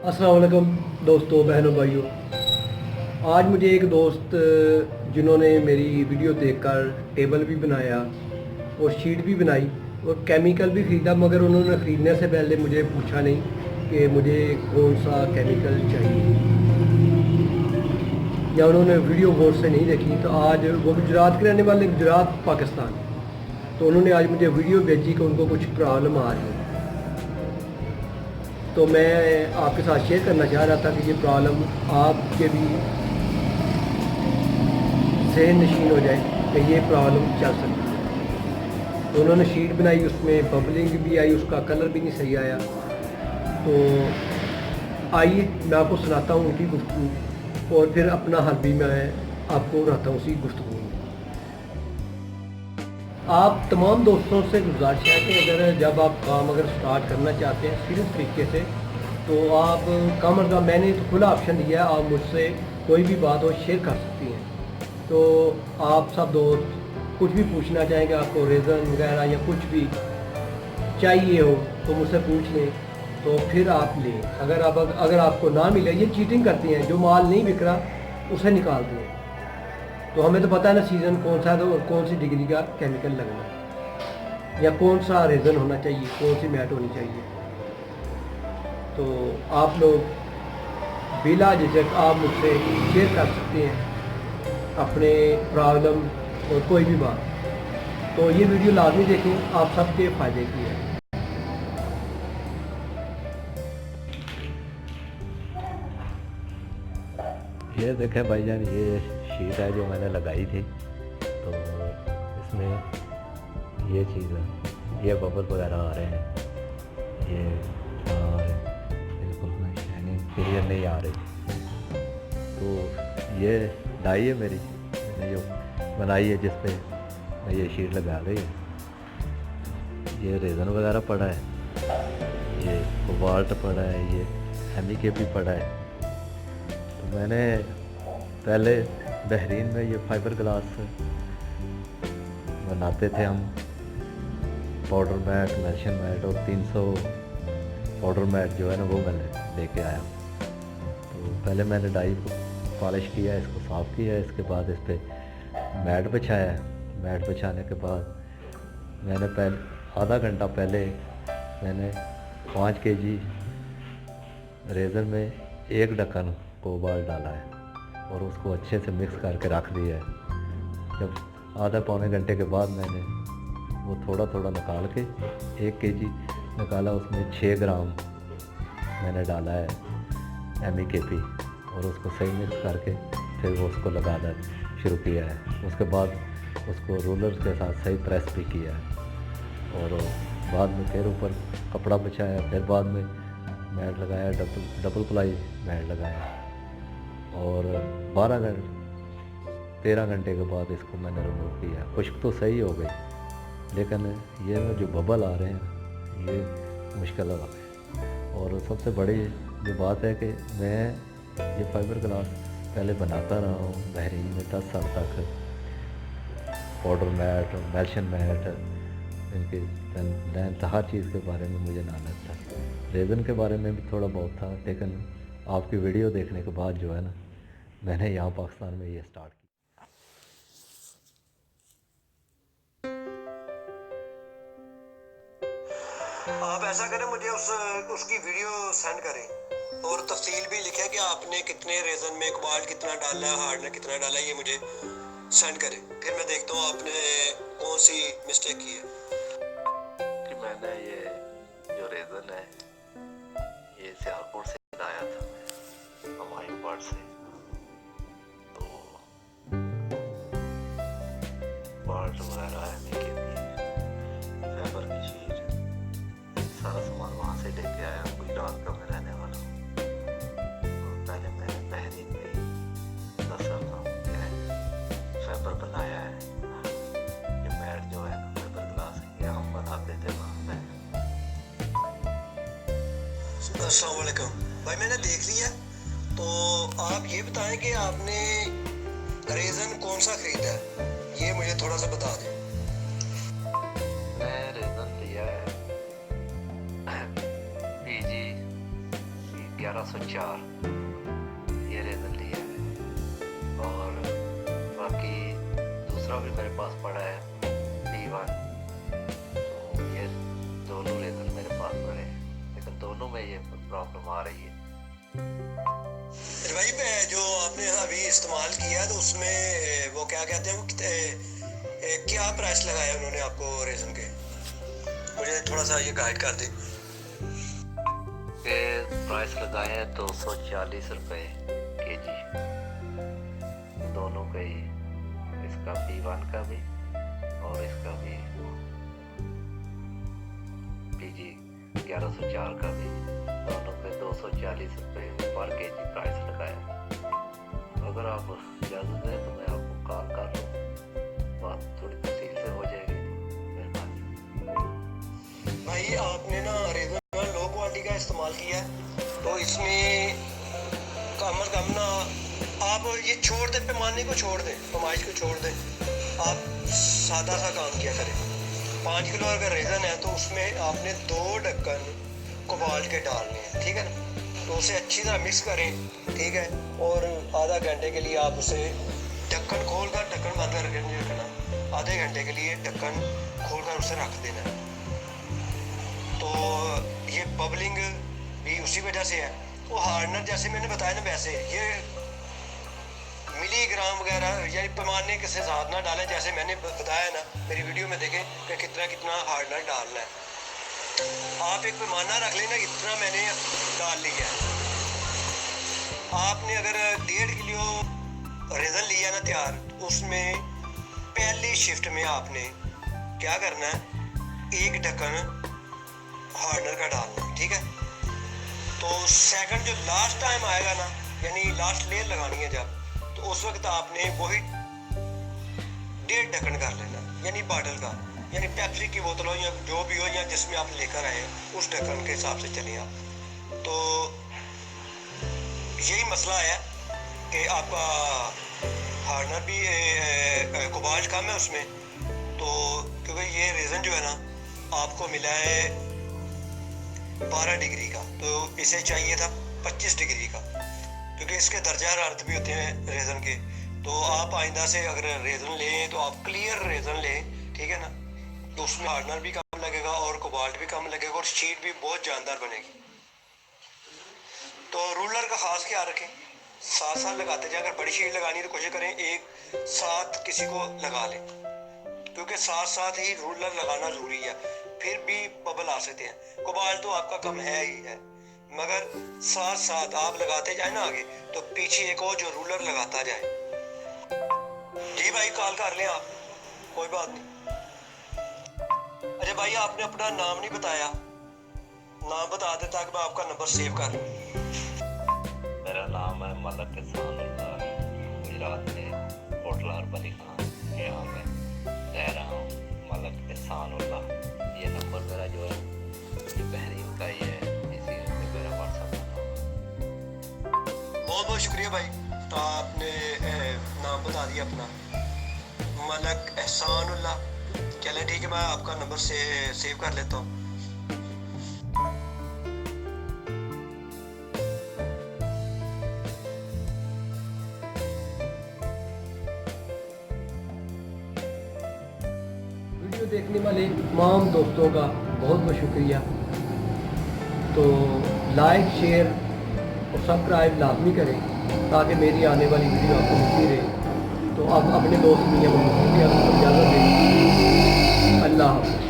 अस्सलाम वालेकुम दोस्तों, बहनों, भाइयों। आज मुझे एक दोस्त जिन्होंने मेरी वीडियो देखकर टेबल भी बनाया और शीट भी बनाई और केमिकल भी ख़रीदा, मगर उन्होंने ख़रीदने से पहले मुझे पूछा नहीं कि मुझे कौन सा केमिकल चाहिए, या उन्होंने वीडियो गौर से नहीं देखी। तो आज वो गुजरात के रहने वाले, गुजरात पाकिस्तान। तो उन्होंने आज मुझे वीडियो भेजी कि उनको कुछ प्रॉब्लम आ रही है। तो मैं आपके साथ शेयर करना चाह रहा था कि ये प्रॉब्लम आपके भी ज़हन नशीन हो जाए कि ये प्रॉब्लम चल सकती है। तो उन्होंने शीट बनाई, उसमें बबलिंग भी आई, उसका कलर भी नहीं सही आया। तो आइए मैं आपको सुनाता हूँ उनकी गुफ्तगू, और फिर अपना हल भी मैं आपको रहता हूँ उसी गुफ्तगू में। आप तमाम दोस्तों से गुजारिश है कि अगर जब आप काम अगर स्टार्ट करना चाहते हैं सीरियस तरीके से, तो आप कम अज़ कम, मैंने तो खुला ऑप्शन दिया है, आप मुझसे कोई भी बात हो शेयर कर सकती हैं। तो आप सब दोस्त कुछ भी पूछना चाहेंगे, आपको रीज़न वगैरह या कुछ भी चाहिए हो तो मुझसे पूछ लें, तो फिर आप लें। अगर आपको ना मिले, ये चीटिंग करती हैं, जो माल नहीं बिक रहा उसे निकालती हैं। तो हमें तो पता है ना सीज़न कौन सा है तो, और कौन सी डिग्री का केमिकल लगना है, या कौन सा रेज़न होना चाहिए, कौन सी मैट होनी चाहिए। तो आप लोग बिला झिझक आप मुझसे शेयर कर सकते हैं अपने प्रॉब्लम और कोई भी बात। तो ये वीडियो लाजमी देखें, आप सबके फ़ायदे की है। ये देखें भाईजान, ये शीट है जो मैंने लगाई थी। तो इसमें ये चीज़ है, ये बबल वगैरह आ रहे हैं, ये और बिल्कुल में शाइनिंग क्लियर नहीं आ रही। तो ये डाई है मेरी, मैंने जो बनाई है जिस पे मैं ये शीट लगा रही है। ये रेज़न वगैरह पड़ा है, ये कोबाल्ट पड़ा है, ये MK भी पड़ा है। तो मैंने पहले बहरीन में ये फाइबर ग्लास बनाते थे हम, पाउडर मैट, मेल्शन मैट और 300 पाउडर मैट जो है ना वो मैं लेके आया। तो पहले मैंने डाई को पॉलिश किया, इसको साफ़ किया, इसके बाद इस पर मैट बिछाया। मैट बिछाने के बाद मैंने आधा घंटा पहले मैंने 5 kg रेज़र में एक ढक्कन कोबाल्ट डाला है और उसको अच्छे से मिक्स करके रख दिया है। जब आधा पौने घंटे के बाद मैंने वो थोड़ा थोड़ा निकाल के 1 kg निकाला, उसमें 6 ग्राम मैंने डाला है MEKP और उसको सही मिक्स करके फिर वो उसको लगाना शुरू किया है। उसके बाद उसको रोलर के साथ सही प्रेस भी किया है और बाद में फिर ऊपर कपड़ा बिछाया, फिर बाद में मैट लगाया, डबल प्लाई मैट लगाया और 13 घंटे के बाद इसको मैंने रिमूव किया। खुश्क तो सही हो गई, लेकिन ये जो बबल आ रहे हैं ये मुश्किल आ गए। और सबसे बड़ी जो बात है कि मैं ये फाइबर ग्लास पहले बनाता रहा हूँ बहरीन में 10 साल तक। पाउडर मैट, मेल्शन मैट, इनके लेंथ, हर चीज़ के बारे में मुझे नॉलेज था। रेज़न के बारे में भी थोड़ा बहुत था, लेकिन आपकी वीडियो देखने के बाद जो है ना, मैंने यहाँ पाकिस्तान में ये स्टार्ट किया। आप ऐसा करें, मुझे उसकी वीडियो सेंड करें और तफसील भी लिखें कि आपने कितने रेज़न में कोबाल्ट कितना डाला है, हार्डनर कितना डाला है, ये मुझे सेंड करें। फिर मैं देखता हूँ आपने कौन सी मिस्टेक की है। कि मैंने ये जो रेज़न है ये सियालकोट से लाया था, मैं हमायूं पार्ट से। तो पार्ट वगैरह है मेरे फाइबर की शीट, सारा सामान वहाँ से लेके आया। गुजरात का मैं रहने वाला हूँ और पहले मैंने बहरीन में 10 साल काम किया है, फाइबर बनाया है। ये मैट जो है ना फाइबर ग्लास ये हम बनाते थे वहाँ पे। अस्सलाम वालेकुम भाई, मैंने देख लिया। तो आप ये बताएं कि आपने रेज़न कौन सा खरीदा है, ये मुझे थोड़ा सा बता दें। मैं रेज़न लिया है PG 1104 ये रेजन लिया है। और बाकी दूसरा भी मेरे पास पड़ा है P1, तो ये दोनों रेजन मेरे पास पड़े हैं, लेकिन दोनों में ये प्रॉब्लम आ रही है। भाई जो आपने अभी इस्तेमाल किया है तो उसमें वो क्या कहते हैं क्या प्राइस लगाया उन्होंने आपको रेजन के, मुझे थोड़ा सा ये गाइड कर दे। के प्राइस लगाए हैं 240 रुपये kg, दोनों के ही, इसका P1 का भी और इसका भी PG 1104 का भी, दोनों पे 240 रुपये पर kg प्राइस लगाया। अगर आप इजाज़त दें तो मैं आपको कॉल कर लूँ, बात थोड़ी तफसील से हो जाएगी, मेहरबानी। भाई आपने ना रेजन लो क्वालिटी का इस्तेमाल किया है तो इसमें कम अज़ कम ना आप ये छोड़ दें, पैमाने को छोड़ दें, पैमाइश को छोड़ दें, आप सादा सा काम किया करें। 5 किलो अगर रेजन है तो उसमें आपने 2 ढक्कन कोबाल्ट के डालने हैं, ठीक है ना। तो उसे अच्छी तरह मिक्स करें, ठीक है, और आधा घंटे के लिए आप उसे ढक्कन खोल कर, ढक्कन बंद करके नहीं रखना, आधे घंटे के लिए ढक्कन खोल कर उसे रख देना। तो ये बबलिंग भी उसी वजह से है। वो हार्डनर जैसे मैंने बताया ना, वैसे ये मिलीग्राम वगैरह यानी पैमाने के साथ ना डालें, जैसे मैंने बताया ना, मेरी वीडियो में देखें कि कितना कितना हार्डनर डालना है। आप एक पैमाना रख लेना, इतना मैंने डाल लिया है। आपने अगर 1.5 किलो रेजन लिया ना तैयार, उसमें पहली शिफ्ट में आपने क्या करना है, 1 ढक्कन हार्डनर का डालना है, ठीक है। तो सेकंड जो लास्ट टाइम आएगा ना, यानी लास्ट लेयर लगानी है जब, तो उस वक्त आपने वही 1.5 ढक्कन कर लेना, यानी बॉटल का, यानी पेप्सी की बोतल हो या जो भी हो, या जिसमें आप लेकर आए उस ढक्कन के हिसाब से चलें आप। तो यही मसला है कि आपका हार्डनर भी कोबाल्ट कम है उसमें, तो क्योंकि ये रेजन जो है ना आपको मिला है 12 डिग्री का, तो इसे चाहिए था 25 डिग्री का, क्योंकि इसके दर्जा हरारत भी होते हैं रेजन के। तो आप आइंदा से अगर रेजन लें तो आप क्लियर रेजन लें, ठीक है ना, तो उसमें हार्डनर भी कम लगेगा और कोबाल्ट भी कम लगेगा और शीट भी बहुत जानदार बनेगी। तो रूलर का खास ख्याल रखें, साथ साथ लगाते जाए। अगर बड़ी शीट लगानी है तो कोशिश करें एक साथ किसी को लगा लें, क्योंकि साथ साथ ही रूलर लगाना जरूरी है, फिर भी बबल आ सकते हैं। कोबाल्ट तो आपका कम है ही है, मगर साथ साथ आप लगाते जाए ना आगे, तो पीछे एक और जो रूलर लगाता जाए। जी भाई कॉल कर लें आप, कोई बात नहीं। अरे भाई आपने अपना नाम नहीं बताया, नाम बता दे ताकि मैं आपका नंबर सेव कर लूँ। मेरा नाम है मलक एहसानुल्लाह, गुजरात में होटल अरबली खान, यहाँ मैं रह रहा हूँ। मलक एहसानुल्लाह, ये नंबर मेरा जो है ये बहरीन का ही है, इसी पे मेरा व्हाट्सएप नंबर। बहुत बहुत शुक्रिया भाई, तो आपने नाम बता दिया अपना, मलक एहसानुल्लाह। चले ठीक है, मैं आपका नंबर से सेव कर लेता हूँ। वीडियो देखने वाले तमाम दोस्तों का बहुत बहुत शुक्रिया। तो लाइक, शेयर और सब्सक्राइब लाजमी करें ताकि मेरी आने वाली वीडियो आपको मिलती रहे। तो आप अपने दोस्त मियां को इजाज़त दें। अल्लाह हाफ़िज़।